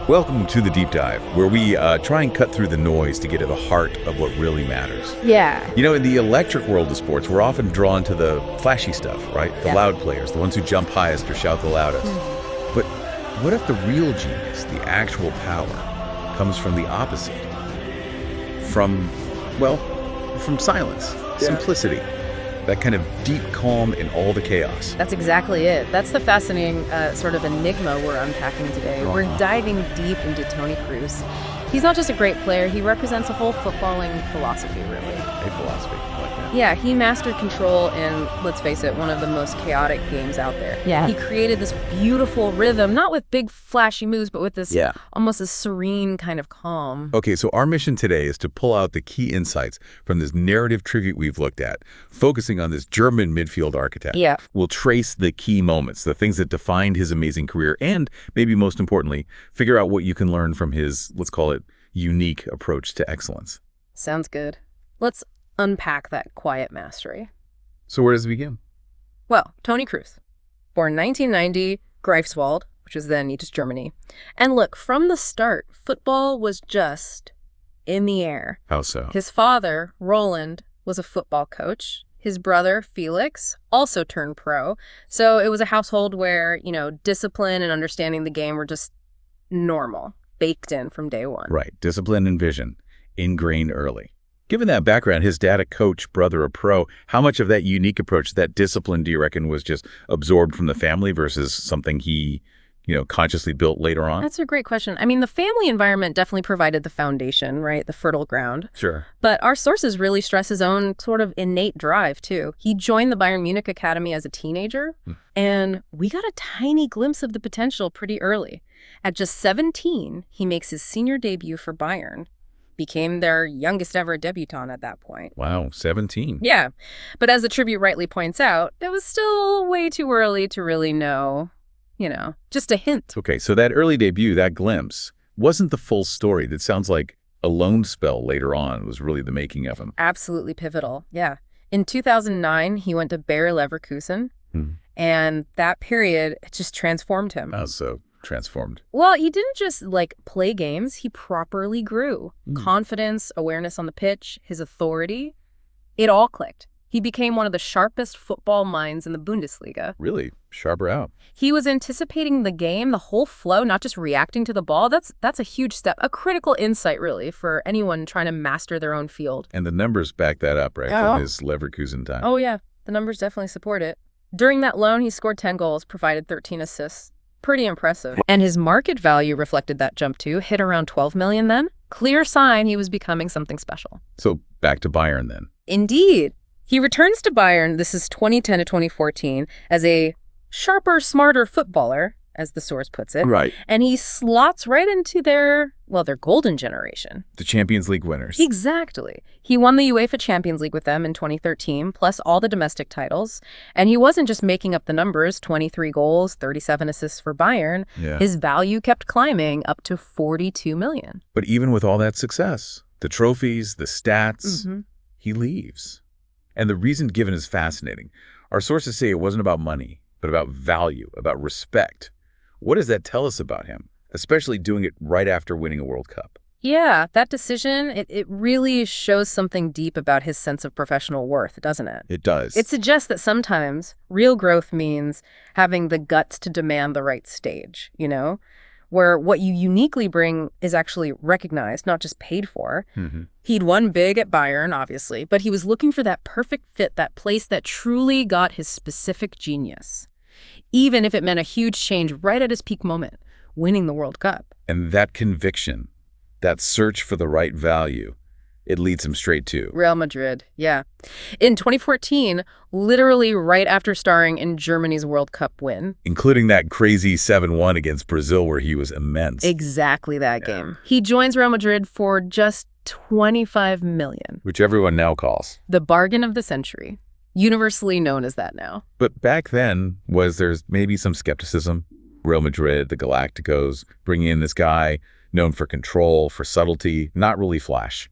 Welcome to the Deep Dive, where we try and cut through the noise to get to the heart of what really matters. Yeah. You know, in the electric world of sports, we're often drawn to the flashy stuff, right? The loud players, the ones who jump highest or shout the loudest. But what if the real genius, the actual power, comes from the opposite? From silence, simplicity. That kind of deep calm in all the chaos. That's exactly it. That's the fascinating sort of enigma we're unpacking today. We're diving deep into Toni Kroos. He's not just a great player, he represents a whole footballing philosophy, really. A philosophy, I like that. Yeah, he mastered control in, let's face it, one of the most chaotic games out there. Yeah. He created this beautiful rhythm, not with big flashy moves, but with this almost a serene kind of calm. Okay, so our mission today is to pull out the key insights from this narrative tribute we've looked at, focusing on this German midfield architect. Yeah. We'll trace the key moments, the things that defined his amazing career, and maybe most importantly, figure out what you can learn from his, let's call it, unique approach to excellence. Sounds good. Let's unpack that quiet mastery. So where does it begin? Well, Toni Kroos, born 1990, Greifswald, which was then East Germany. And look, from the start, football was just in the air. How so? His father, Roland, was a football coach. His brother, Felix, also turned pro. So it was a household where, discipline and understanding the game were just normal, baked in from day one. Right. Discipline and vision, ingrained early. Given that background, his dad a coach, brother a pro, how much of that unique approach, that discipline, do you reckon was just absorbed from the family versus something he, consciously built later on? That's a great question. I mean, the family environment definitely provided the foundation, right? The fertile ground. Sure. But our sources really stress his own sort of innate drive, too. He joined the Bayern Munich Academy as a teenager, and we got a tiny glimpse of the potential pretty early. At just 17, he makes his senior debut for Bayern. Became their youngest ever debutant at that point. Wow, 17. Yeah. But as the tribute rightly points out, it was still way too early to really know, just a hint. Okay, so that early debut, that glimpse, wasn't the full story. That sounds like a loan spell later on was really the making of him. Absolutely pivotal, yeah. In 2009, he went to Bayer Leverkusen, and that period, it just transformed him. How so? Transformed? Well, he didn't just play games, he properly grew. Confidence, awareness on the pitch, his authority, it all clicked. He became one of the sharpest football minds in the Bundesliga. Really? Sharper out. He was anticipating the game, the whole flow, not just reacting to the ball. That's a huge step, a critical insight, really, for anyone trying to master their own field. And the numbers back that up, right, from his Leverkusen time. Oh, yeah. The numbers definitely support it. During that loan, he scored 10 goals, provided 13 assists. Pretty impressive. And his market value reflected that jump too, hit around 12 million then. Clear sign he was becoming something special. So back to Bayern then. Indeed. He returns to Bayern, this is 2010 to 2014, as a sharper, smarter footballer, as the source puts it. Right. And he slots right into their golden generation. The Champions League winners. Exactly. He won the UEFA Champions League with them in 2013, plus all the domestic titles. And he wasn't just making up the numbers, 23 goals, 37 assists for Bayern. Yeah. His value kept climbing up to 42 million. But even with all that success, the trophies, the stats, he leaves. And the reason given is fascinating. Our sources say it wasn't about money, but about value, about respect. What does that tell us about him, especially doing it right after winning a World Cup? Yeah, that decision, it really shows something deep about his sense of professional worth, doesn't it? It does. It suggests that sometimes real growth means having the guts to demand the right stage, where what you uniquely bring is actually recognized, not just paid for. He'd won big at Bayern, obviously, but he was looking for that perfect fit, that place that truly got his specific genius, even if it meant a huge change right at his peak moment, winning the World Cup. And that conviction, that search for the right value, it leads him straight to Real Madrid, yeah. In 2014, literally right after starring in Germany's World Cup win. Including that crazy 7-1 against Brazil where he was immense. Exactly that game. He joins Real Madrid for just 25 million. Which everyone now calls the bargain of the century. Universally known as that now. But back then, there's maybe some skepticism? Real Madrid, the Galacticos, bringing in this guy known for control, for subtlety, not really flash.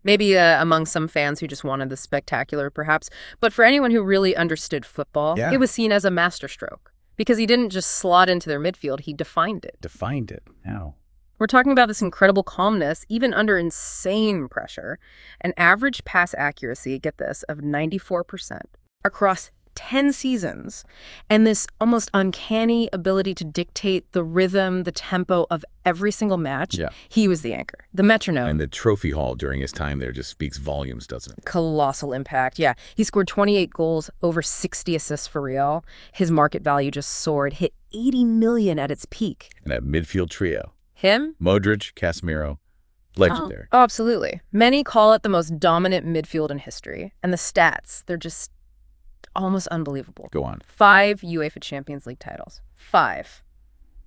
Maybe among some fans who just wanted the spectacular, perhaps. But for anyone who really understood football, it was seen as a masterstroke. Because he didn't just slot into their midfield, he defined it. Defined it? How? We're talking about this incredible calmness, even under insane pressure. An average pass accuracy, get this, of 94% across 10 seasons. And this almost uncanny ability to dictate the rhythm, the tempo of every single match. Yeah. He was the anchor, the metronome. And the trophy haul during his time there just speaks volumes, doesn't it? Colossal impact, yeah. He scored 28 goals, over 60 assists for Real. His market value just soared, hit 80 million at its peak. And that midfield trio. Him? Modric, Casemiro, legendary. Oh, absolutely. Many call it the most dominant midfield in history. And the stats, they're just almost unbelievable. Go on. 5 UEFA Champions League titles. 5.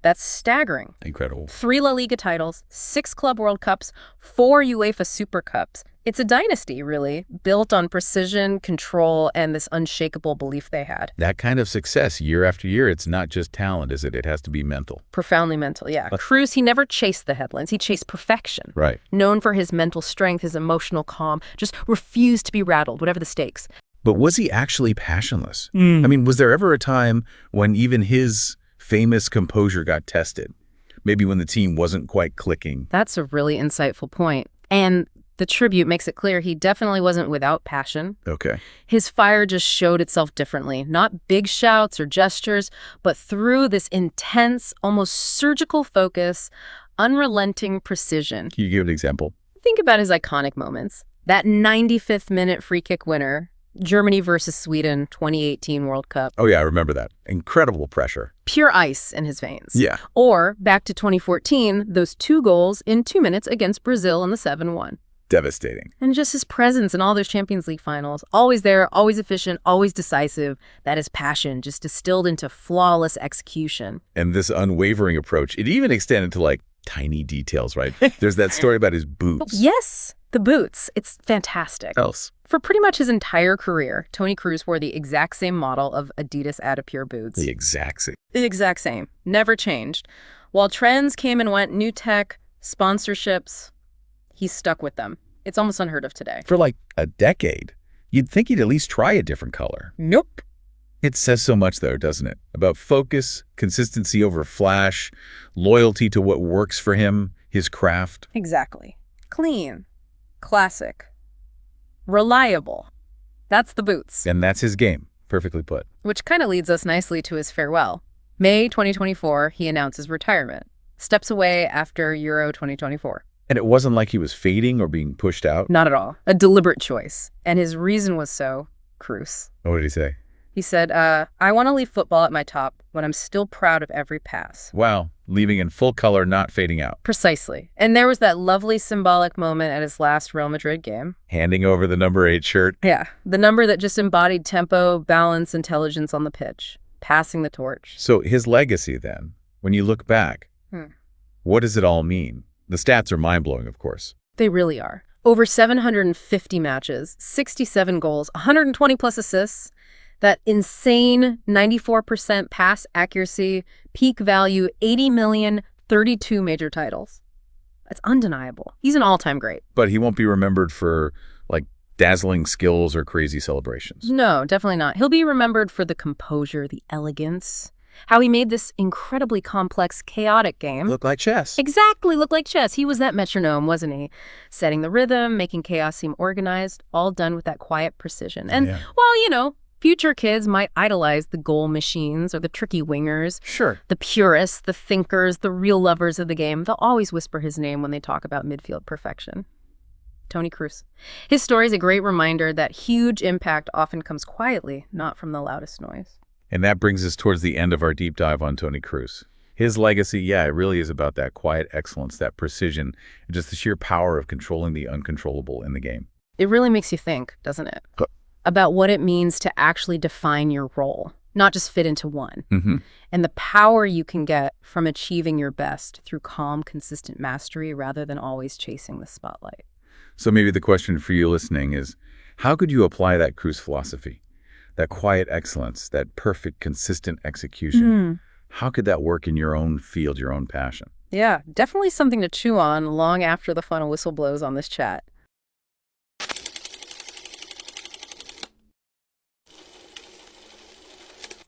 That's staggering. Incredible. 3 La Liga titles, 6 Club World Cups, 4 UEFA Super Cups. It's a dynasty, really, built on precision, control, and this unshakable belief they had. That kind of success year after year, it's not just talent, is it? It has to be mental. Profoundly mental, yeah. Kroos, he never chased the headlines. He chased perfection. Right. Known for his mental strength, his emotional calm, just refused to be rattled, whatever the stakes. But was he actually passionless? I mean, was there ever a time when even his famous composure got tested? Maybe when the team wasn't quite clicking. That's a really insightful point. And the tribute makes it clear he definitely wasn't without passion. Okay. His fire just showed itself differently. Not big shouts or gestures, but through this intense, almost surgical focus, unrelenting precision. Can you give an example? Think about his iconic moments. That 95th minute free kick winner, Germany versus Sweden, 2018 World Cup. Oh, yeah, I remember that. Incredible pressure. Pure ice in his veins. Yeah. Or, back to 2014, those 2 goals in 2 minutes against Brazil in the 7-1. Devastating. And just his presence in all those Champions League finals. Always there, always efficient, always decisive. That is passion, just distilled into flawless execution. And this unwavering approach, it even extended to, like, tiny details, right? There's that story about his boots. Yes, the boots. It's fantastic. Else. For pretty much his entire career, Toni Kroos wore the exact same model of Adidas Adipure boots. The exact same. The exact same. Never changed. While trends came and went, new tech, sponsorships, he stuck with them. It's almost unheard of today. For like a decade. You'd think he'd at least try a different color. Nope. It says so much, though, doesn't it? About focus, consistency over flash, loyalty to what works for him, his craft. Exactly. Clean. Classic. Reliable. That's the boots. And that's his game. Perfectly put. Which kind of leads us nicely to his farewell. May 2024, he announces retirement. Steps away after Euro 2024. And it wasn't like he was fading or being pushed out? Not at all. A deliberate choice. And his reason was so, Kroos. What did he say? He said, I want to leave football at my top when I'm still proud of every pass. Wow. Leaving in full color, not fading out. Precisely. And there was that lovely symbolic moment at his last Real Madrid game. Handing over the number 8 shirt. Yeah. The number that just embodied tempo, balance, intelligence on the pitch. Passing the torch. So his legacy, then, when you look back, what does it all mean? The stats are mind-blowing, of course. They really are. Over 750 matches, 67 goals, 120 plus assists, that insane 94% pass accuracy, peak value, 80 million, 32 major titles. That's undeniable. He's an all-time great. But he won't be remembered for, like, dazzling skills or crazy celebrations. No, definitely not. He'll be remembered for the composure, the elegance, how he made this incredibly complex, chaotic game Look like chess. exactly look like chess. He was that metronome, wasn't he? Setting the rhythm, making chaos seem organized, all done with that quiet precision. And, well, future kids might idolize the goal machines or the tricky wingers. Sure. The purists, the thinkers, the real lovers of the game. They'll always whisper his name when they talk about midfield perfection. Toni Kroos. His story is a great reminder that huge impact often comes quietly, not from the loudest noise. And that brings us towards the end of our deep dive on Toni Kroos. His legacy, it really is about that quiet excellence, that precision, and just the sheer power of controlling the uncontrollable in the game. It really makes you think, doesn't it? About what it means to actually define your role, not just fit into one. And the power you can get from achieving your best through calm, consistent mastery rather than always chasing the spotlight. So maybe the question for you listening is, how could you apply that Kroos philosophy? That quiet excellence, that perfect, consistent execution. How could that work in your own field, your own passion? Yeah, definitely something to chew on long after the final whistle blows on this chat.